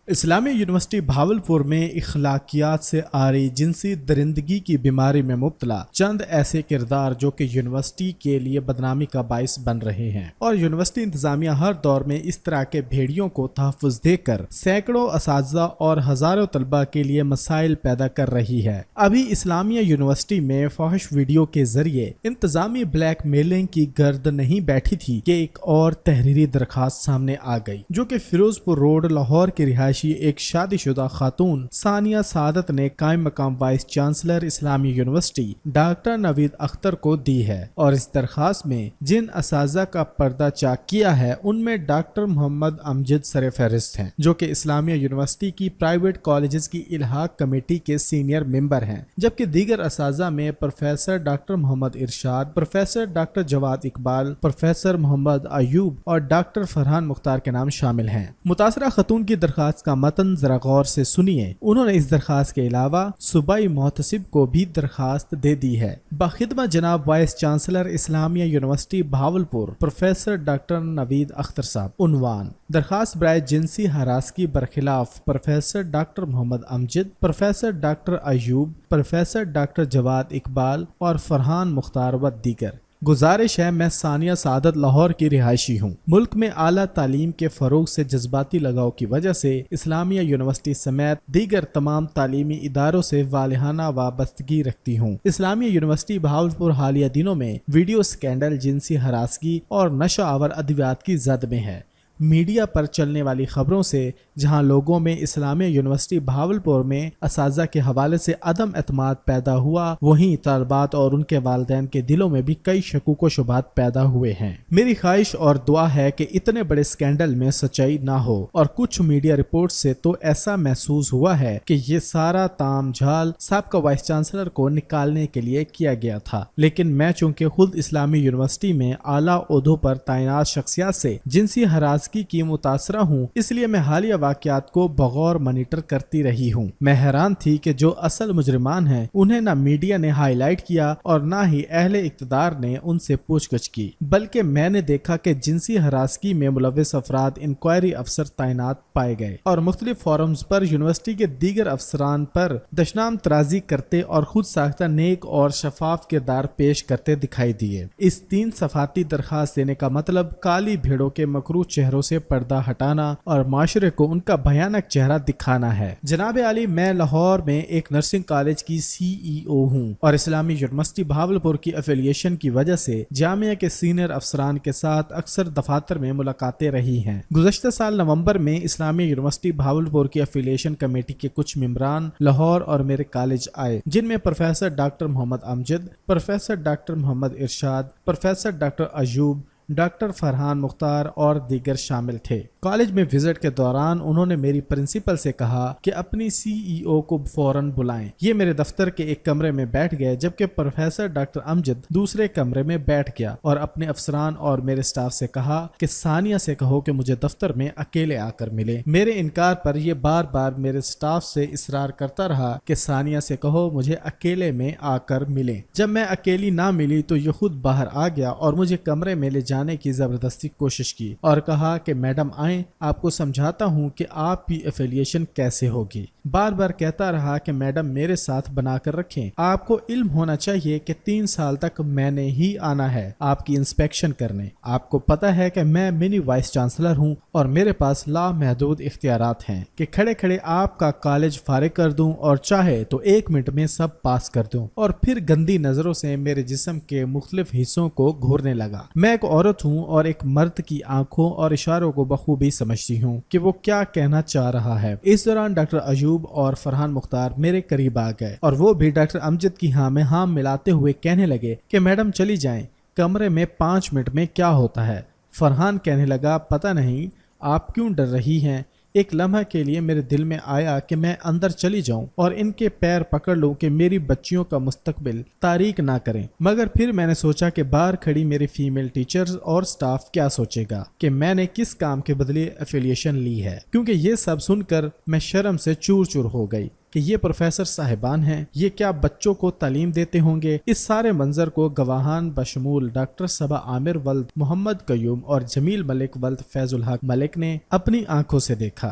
اسلامیہ University Bahawalpur میں اخلاقیات سے آری جنسی درندگی کی بیماری میں مبتلا چند ایسے کردار جو کہ یونیورسٹی کے لیے بدنامی کا باعث بن رہے ہیں، اور یونیورسٹی انتظامیہ ہر دور میں اس طرح کے بھیڑیوں کو تحفظ دے کر سینکڑوں اساتذہ اور ہزاروں طلبہ کے لیے مسائل پیدا کر رہی ہے۔ ابھی اسلامیہ یونیورسٹی میں فحش ویڈیو کے ذریعے انتظامی بلیک میلنگ کی گرد نہیں بیٹھی تھی کہ ایک اور تحریری درخواست سامنے آ گئی، جو کہ فیروز پور روڈ لاہور کی رہائشی ایک شادی شدہ خاتون ثانیہ سعادت نے قائم مقام vice chancellor Islami university doctor Naveed Akhtar کو دی ہے، اور اس درخواست میں جن اساتذہ کا پردہ چاک کیا ہے ان میں ڈاکٹر محمد امجد سر فہرست ہیں، جو کہ اسلامیہ یونیورسٹی کی پرائیویٹ کالجز کی الحاق کمیٹی کے سینئر ممبر ہیں، جبکہ دیگر اساتذہ میں professor doctor Muhammad Irshad, professor doctor Jawad Iqbal, professor محمد ایوب اور ڈاکٹر فرحان مختار کے نام شامل ہیں۔ متاثرہ خاتون کی درخواست کا متن ذرا غور سے سنیے۔ انہوں نے اس درخواست کے علاوہ صوبائی محتسب کو بھی درخواست دے دی ہے۔ بخدمت جناب vice chancellor Islamia University Bahawalpur professor doctor Naveed Akhtar صاحب، عنوان درخواست برائے جنسی ہراسگی برخلاف professor doctor Muhammad Amjad, professor doctor Ayub, professor doctor Jawad Iqbal اور فرحان مختار و دیگر۔ گزارش ہے، میں ثانیہ سعادت لاہور کی رہائشی ہوں۔ ملک میں اعلیٰ تعلیم کے فروغ سے جذباتی لگاؤ کی وجہ سے اسلامیہ یونیورسٹی سمیت دیگر تمام تعلیمی اداروں سے والہانہ وابستگی رکھتی ہوں۔ اسلامیہ یونیورسٹی بھاولپور حالیہ دنوں میں ویڈیو سکینڈل، جنسی ہراسگی اور نشہ آور ادویات کی زد میں ہے۔ میڈیا پر چلنے والی خبروں سے جہاں لوگوں میں اسلامیہ یونیورسٹی بھاولپور میں اساتذہ کے حوالے سے عدم اعتماد پیدا ہوا، وہیں طالبات اور ان کے والدین کے دلوں میں بھی کئی شکوک و شبہات پیدا ہوئے ہیں۔ میری خواہش اور دعا ہے کہ اتنے بڑے سکینڈل میں سچائی نہ ہو، اور کچھ میڈیا رپورٹ سے تو ایسا محسوس ہوا ہے کہ یہ سارا تام جھال سابقہ وائس چانسلر کو نکالنے کے لیے کیا گیا تھا، لیکن میں چونکہ خود اسلامی یونیورسٹی میں اعلیٰ عہدوں پر تعینات شخصیات سے جنسی ہراس کی متاثرہ ہوں، اس لیے میں حالیہ واقعات کو بغور مانیٹر کرتی رہی ہوں۔ میں حیران تھی کہ جو اصل مجرمان ہیں انہیں نہ میڈیا نے ہائی لائٹ کیا اور نہ ہی اہل اقتدار نے ان سے پوچھ گچھ کی، بلکہ میں نے دیکھا کہ جنسی ہراسگی میں ملوث افراد انکوائری افسر تعینات پائے گئے اور مختلف فورمز پر یونیورسٹی کے دیگر افسران پر دشنام ترازی کرتے اور خود ساختہ نیک اور شفاف کردار پیش کرتے دکھائی دیے۔ اس 3 صفحاتی درخواست دینے کا مطلب کالی بھیڑوں کے مکروہ چہروں سے پردہ ہٹانا اور معاشرے کو ان کا بھیانک چہرہ دکھانا ہے۔ جناب عالی، میں لاہور میں ایک نرسنگ کالج کی CEO ہوں اور اسلامی یونیورسٹی بھاولپور کی افیلیشن کی وجہ سے جامعہ کے سینئر افسران کے ساتھ اکثر دفاتر میں ملاقاتیں رہی ہیں۔ گزشتہ سال نومبر میں اسلامی یونیورسٹی بھاولپور کی افیلیشن کمیٹی کے کچھ ممبران لاہور اور میرے کالج آئے، جن میں professor doctor Muhammad Amjad, professor doctor Muhammad Irshad, professor doctor Ayub, doctor Farhan Mukhtar اور دیگر شامل تھے۔ کالج میں وزٹ کے دوران انہوں نے میری پرنسپل سے کہا کہ اپنی CEO کو فوراً بلائیں۔ یہ میرے دفتر کے ایک کمرے میں بیٹھ گئے، جبکہ پروفیسر ڈاکٹر امجد دوسرے کمرے میں بیٹھ گیا اور اپنے افسران اور میرے سٹاف سے کہا کہ ثانیہ سے کہو کہ مجھے دفتر میں اکیلے آ کر ملے۔ میرے انکار پر یہ بار بار میرے سٹاف سے اصرار کرتا رہا کہ ثانیہ سے کہو مجھے اکیلے میں آ کر ملے۔ جب میں اکیلی نہ ملی تو یہ خود باہر آ گیا اور مجھے کمرے میں لے جانے کی زبردستی کوشش کی اور کہا کہ میڈم آئیں، آپ کو سمجھاتا ہوں کہ آپ کی افیلیشن کیسے ہوگی۔ بار بار کہتا رہا کہ میڈم میرے ساتھ بنا کر رکھیں، آپ کو علم ہونا چاہیے کہ 3 سال تک میں نے ہی آنا ہے آپ کی انسپیکشن کرنے۔ آپ کو پتا ہے کہ میں منی وائس چانسلر ہوں اور میرے پاس لامحدود اختیارات ہیں کہ کھڑے کھڑے آپ کا کالج فارغ کر دوں اور چاہے تو 1 منٹ میں سب پاس کر دوں، اور پھر گندی نظروں سے میرے جسم کے مختلف حصوں کو گھورنے لگا۔ میں ایک عورت ہوں اور ایک مرد کی آنکھوں اور اشاروں کو بخوبی سمجھتی ہوں کہ وہ کیا کہنا چاہ رہا ہے۔ اس دوران ڈاکٹر ایوب اور فرحان مختار میرے قریب آ گئے اور وہ بھی ڈاکٹر امجد کی ہاں میں ہاں ملاتے ہوئے کہنے لگے کہ میڈم چلی جائیں، کمرے میں 5 منٹ میں کیا ہوتا ہے۔ فرحان کہنے لگا پتہ نہیں آپ کیوں ڈر رہی ہیں۔ ایک لمحہ کے لیے میرے دل میں آیا کہ میں اندر چلی جاؤں اور ان کے پیر پکڑ لوں کہ میری بچیوں کا مستقبل تاریک نہ کریں، مگر پھر میں نے سوچا کہ باہر کھڑی میری فیمیل ٹیچرز اور سٹاف کیا سوچے گا کہ میں نے کس کام کے بدلے افیلیشن لی ہے، کیونکہ یہ سب سن کر میں شرم سے چور چور ہو گئی کہ یہ پروفیسر صاحبان ہیں، یہ کیا بچوں کو تعلیم دیتے ہوں گے۔ اس سارے منظر کو گواہان بشمول ڈاکٹر صبا عامر ولد محمد قیوم اور جمیل ملک ولد فیض الحق ملک نے اپنی آنکھوں سے دیکھا۔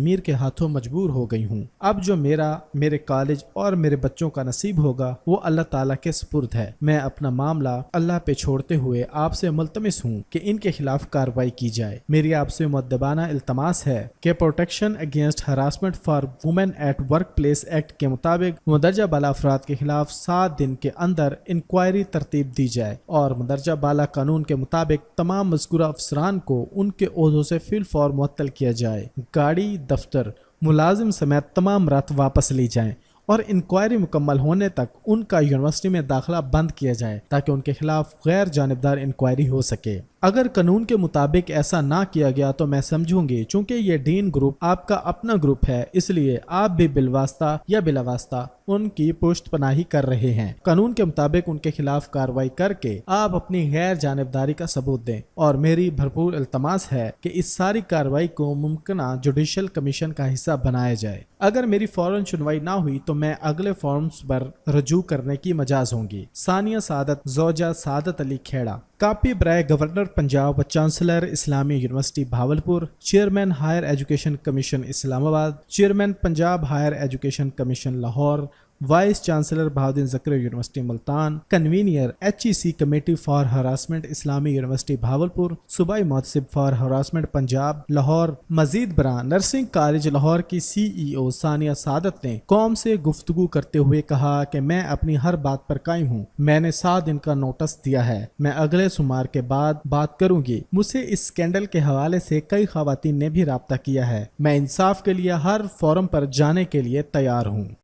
ضمیر کے ہاتھوں مجبور ہو گئی ہوں۔ اب جو میرے کالج اور میرے بچوں کا نصیب ہوگا وہ اللہ تعالیٰ کے سپرد ہے۔ میں اپنا معاملہ اللہ پہ چھوڑتے ہوئے آپ سے ملتمس ہوں کہ ان کے خلاف کارروائی کی جائے۔ میری آپ سے مؤدبانہ التماس ہے کہ protection against harassment for women at workplace act کے مطابق مندرجہ بالا افراد کے خلاف 7 دن کے اندر انکوائری ترتیب دی جائے اور مندرجہ بالا قانون کے مطابق تمام مذکورہ افسران کو ان کے عہدوں سے فی الفور معطل کیا جائے، گاڑی، دفتر، ملازم سمیت تمام رات واپس لی جائیں اور انکوائری مکمل ہونے تک ان کا یونیورسٹی میں داخلہ بند کیا جائے تاکہ ان کے خلاف غیر جانبدار انکوائری ہو سکے۔ اگر قانون کے مطابق ایسا نہ کیا گیا تو میں سمجھوں گی چونکہ یہ ڈین گروپ آپ کا اپنا گروپ ہے، اس لیے آپ بھی بالواسطہ یا بلا واسطہ ان کی پشت پناہی کر رہے ہیں۔ قانون کے مطابق ان کے خلاف کارروائی کر کے آپ اپنی غیر جانبداری کا ثبوت دیں اور میری بھرپور التماس ہے کہ اس ساری کارروائی کو ممکنہ جوڈیشل کمیشن کا حصہ بنایا جائے۔ اگر میری فوراً سنوائی نہ ہوئی تو میں اگلے فارمز پر رجوع کرنے کی مجاز ہوں گی۔ ثانیہ سعادت، زوجہ سعادت علی کھیڑا۔ کاپی برائے گورنر پنجاب و chancellor Islami University Bahawalpur, chairman Higher Education Commission Islamabad, chairman Punjab Higher Education Commission Lahore, vice chancellor Bahauddin Zakariya University Multan, convener HEC committee for harassment Islami University Bahawalpur, صوبائی محتسب فار ہراسمنٹ پنجاب لاہور۔ مزید برآں نرسنگ کالج لاہور کی CEO ثانیہ سعادت نے قوم سے گفتگو کرتے ہوئے کہا کہ میں اپنی ہر بات پر قائم ہوں۔ میں نے 7 دن کا نوٹس دیا ہے، میں اگلے سوموار کے بعد بات کروں گی۔ مجھ سے اس اسکینڈل کے حوالے سے کئی خواتین نے بھی رابطہ کیا ہے۔ میں انصاف کے لیے ہر فورم پر جانے کے لیے تیار ہوں۔